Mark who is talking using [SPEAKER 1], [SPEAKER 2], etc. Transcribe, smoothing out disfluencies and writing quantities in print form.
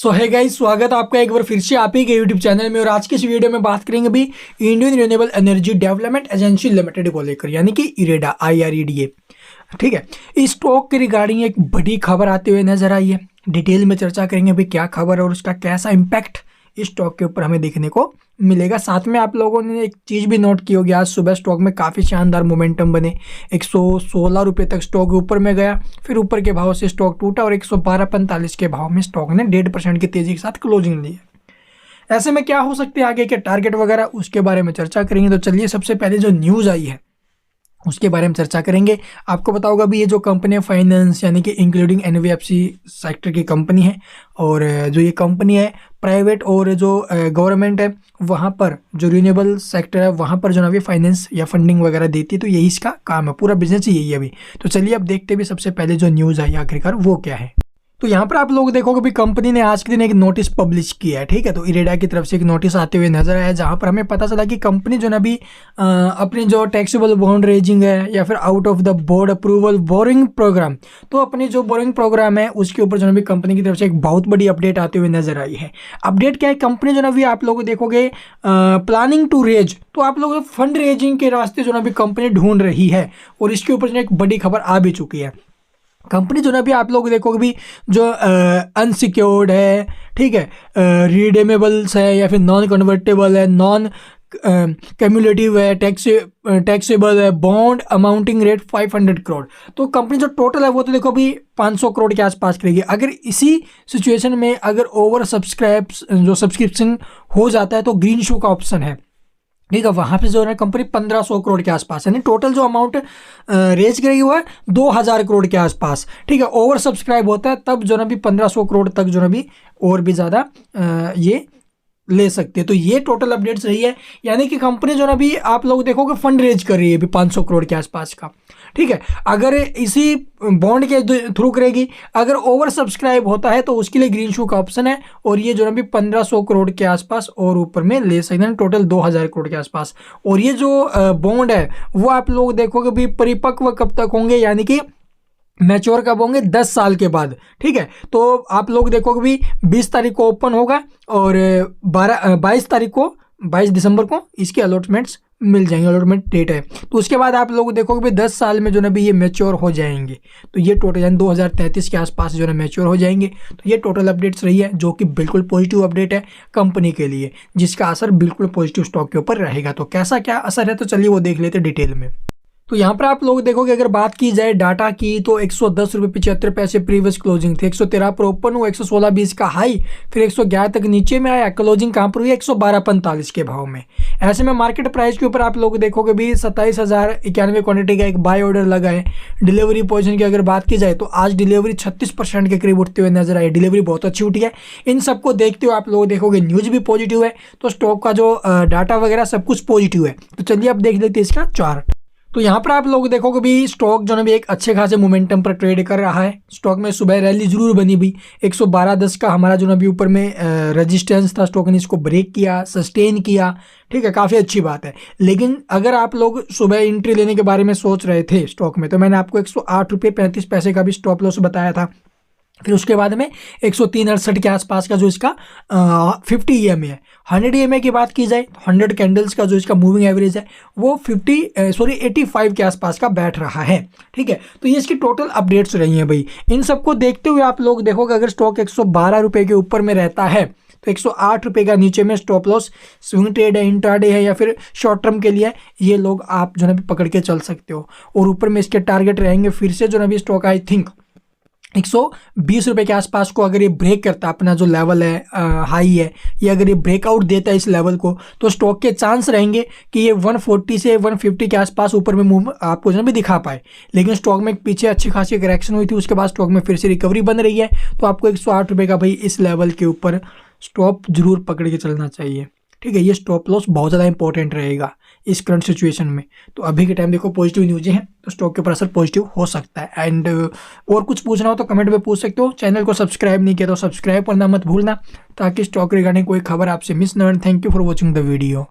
[SPEAKER 1] सो है गाइस, स्वागत है आपका एक बार फिर से आप ही के यूट्यूब चैनल में। और आज की इस वीडियो में बात करेंगे भी Indian renewable energy development agency limited को लेकर, यानी कि इरेडा IREDA। ठीक है, इस स्टॉक के रिगार्डिंग एक बड़ी खबर आते हुए नजर आई है। डिटेल में चर्चा करेंगे भी क्या खबर है और उसका कैसा इम्पैक्ट इस स्टॉक के ऊपर हमें देखने को मिलेगा। साथ में आप लोगों ने एक चीज़ भी नोट की होगी, आज सुबह स्टॉक में काफ़ी शानदार मोमेंटम बने। 116 रुपये तक स्टॉक ऊपर में गया, फिर ऊपर के भाव से स्टॉक टूटा और 112.45 के भाव में स्टॉक ने 1.5% की तेज़ी के साथ क्लोजिंग ली है। ऐसे में क्या हो सकते हैं आगे के टारगेट वगैरह, उसके बारे में चर्चा करेंगे। तो चलिए सबसे पहले जो न्यूज़ आई है उसके बारे में चर्चा करेंगे। आपको पता होगा भी ये जो कंपनी है फाइनेंस यानी कि इंक्लूडिंग NBFC सेक्टर की कंपनी है। और जो ये कंपनी है प्राइवेट और जो गवर्नमेंट है वहाँ पर जो रिन्यूएबल सेक्टर है वहाँ पर जो ना भी फाइनेंस या फंडिंग वगैरह देती है। तो यही इसका काम है, पूरा बिजनेस ही यही है अभी। तो चलिए अब देखते भी सबसे पहले जो न्यूज़ आई आखिरकार वो क्या है। तो यहाँ पर आप लोग देखोगे भी कंपनी ने आज के दिन एक नोटिस पब्लिश किया है। ठीक है, तो इरेडा की तरफ से एक नोटिस आते हुए नजर आया, जहाँ पर हमें पता चला कि कंपनी जो ना भी अपनी जो टैक्सेबल बॉन्ड रेजिंग है या फिर out of the board approval boring program, तो अपनी जो बोरिंग प्रोग्राम है उसके ऊपर जो ना भी कंपनी की तरफ से एक बहुत बड़ी अपडेट आते हुए नजर आई है। अपडेट क्या है, कंपनी जो ना भी आप लोग देखोगे प्लानिंग टू रेज, तो आप लोग फंड रेजिंग के रास्ते जो ना भी कंपनी ढूंढ रही है और इसके ऊपर जो एक बड़ी खबर आ भी चुकी है। कंपनी जो ना भी आप लोग देखोगे भी जो अनसिक्योर्ड है, ठीक है, रिडीमेबल्स है या फिर नॉन कन्वर्टेबल है, नॉन कैम्युलेटिव है, टैक्सेबल है, बॉन्ड अमाउंटिंग रेट 500 करोड़। तो कंपनी जो टोटल है वो तो देखो भी 500 करोड़ के आसपास करेगी। अगर इसी सिचुएशन में अगर ओवर सब्सक्रिप्शन हो जाता है तो ग्रीन शू का ऑप्शन है। ठीक है, वहाँ पे जो है कंपनी 1500 करोड़ के आसपास, यानी टोटल जो अमाउंट रेज करेगी वो है 2000 करोड़ के आसपास। ठीक है, ओवर सब्सक्राइब होता है तब जो ना भी 1500 करोड़ तक जो ना भी और भी ज़्यादा ये ले सकते हैं। तो ये टोटल अपडेट्स रही है, यानी कि कंपनी जो ना भी आप लोग देखोगे फंड रेज कर रही है अभी 500 करोड़ के आसपास का। ठीक है, अगर इसी बॉन्ड के थ्रू करेगी, अगर ओवर सब्सक्राइब होता है तो उसके लिए ग्रीन शू का ऑप्शन है और ये जो ना भी 1500 करोड़ के आसपास और ऊपर में ले सकते हैं, टोटल 2000 करोड़ के आसपास। और ये जो बॉन्ड है वो आप लोग देखोगे भी परिपक्व कब तक होंगे, यानी कि मैच्योर कब होंगे, 10 साल के बाद। ठीक है, तो आप लोग देखोगे भी 20 तारीख को ओपन होगा और 22 दिसंबर को इसके अलॉटमेंट्स मिल जाएंगे, अलॉटमेंट डेट है। तो उसके बाद आप लोग देखोगे भी 10 साल में जो ना भी ये मैच्योर हो जाएंगे। तो ये टोटल यानी 2033 के आसपास जो ना मैच्योर हो जाएंगे। तो ये टोटल अपडेट्स रही है जो कि बिल्कुल पॉजिटिव अपडेट है कंपनी के लिए, जिसका असर बिल्कुल पॉजिटिव स्टॉक के ऊपर रहेगा। तो कैसा क्या असर है तो चलिए वो देख लेते डिटेल में। तो यहाँ पर आप लोग देखोगे अगर बात की जाए डाटा की तो 110 रुपये 75 पैसे प्रीवियस क्लोजिंग थे, 113 पर ओपन हुआ, 116.20 का हाई, फिर 111 तक नीचे में आया, क्लोजिंग कहाँ पर हुई 112.45 के भाव में। ऐसे में मार्केट प्राइस के ऊपर आप लोग देखोगे भी 27,091 क्वांटिटी का एक बाय ऑर्डर लगा है। डिलीवरी पोजीशन की अगर बात की जाए तो आज डिलीवरी 36% के करीब उठते हुए नजर आई, डिलीवरी बहुत अच्छी उठी है। इन सबको देखते हुए आप लोग देखोगे न्यूज़ भी पॉजिटिव है, तो स्टॉक का जो डाटा वगैरह सब कुछ पॉजिटिव है। तो चलिए अब देख लेते हैं इसका चार्ट। तो यहाँ पर आप लोग देखोगे भी स्टॉक जो है भी एक अच्छे खासे मोमेंटम पर ट्रेड कर रहा है। स्टॉक में सुबह रैली जरूर बनी भी, 112.10 का हमारा जो ना भी ऊपर में रेजिस्टेंस था, स्टॉक ने इसको ब्रेक किया, सस्टेन किया। ठीक है, काफ़ी अच्छी बात है। लेकिन अगर आप लोग सुबह एंट्री लेने के बारे में सोच रहे थे स्टॉक में, तो मैंने आपको 108 रुपये 35 पैसे का भी स्टॉप लॉस बताया था। फिर उसके बाद में 103.68 के आसपास का जो इसका 50 EMA है। 100 EMA की बात की जाए तो 100 कैंडल्स का जो इसका मूविंग एवरेज है वो 85 के आसपास का बैठ रहा है। ठीक है, तो ये इसकी टोटल अपडेट्स रही हैं भाई। इन सबको देखते हुए आप लोग देखोगे अगर स्टॉक 112 रुपये के ऊपर में रहता है तो 108 रुपये का नीचे में स्टॉप लॉस, स्विंग ट्रेड है, इंट्राडे है या फिर शॉर्ट टर्म के लिए ये लोग आप जो है पकड़ के चल सकते हो। और ऊपर में इसके टारगेट रहेंगे फिर से जो ना भी स्टॉक आई थिंक 120 रुपये के आसपास को अगर ये ब्रेक करता है, अपना जो लेवल है हाई है, ये अगर ये ब्रेकआउट देता है इस लेवल को, तो स्टॉक के चांस रहेंगे कि ये 140 से 150 के आसपास ऊपर में मूव आपको जो भी दिखा पाए। लेकिन स्टॉक में पीछे अच्छी खासी करेक्शन हुई थी, उसके बाद स्टॉक में फिर से रिकवरी बन रही है। तो आपको 108 रुपये का भाई इस लेवल के ऊपर स्टॉप जरूर पकड़ के चलना चाहिए। ठीक है, ये स्टॉप लॉस बहुत ज़्यादा इंपॉर्टेंट रहेगा इस करंट सिचुएशन में। तो अभी के टाइम देखो पॉजिटिव न्यूज़ें हैं तो स्टॉक के ऊपर असर पॉजिटिव हो सकता है। एंड और कुछ पूछना हो तो कमेंट में पूछ सकते हो। चैनल को सब्सक्राइब नहीं किया तो सब्सक्राइब करना मत भूलना, ताकि स्टॉक रिगार्डिंग कोई खबर आपसे मिस न हो। Thank you for watching the video.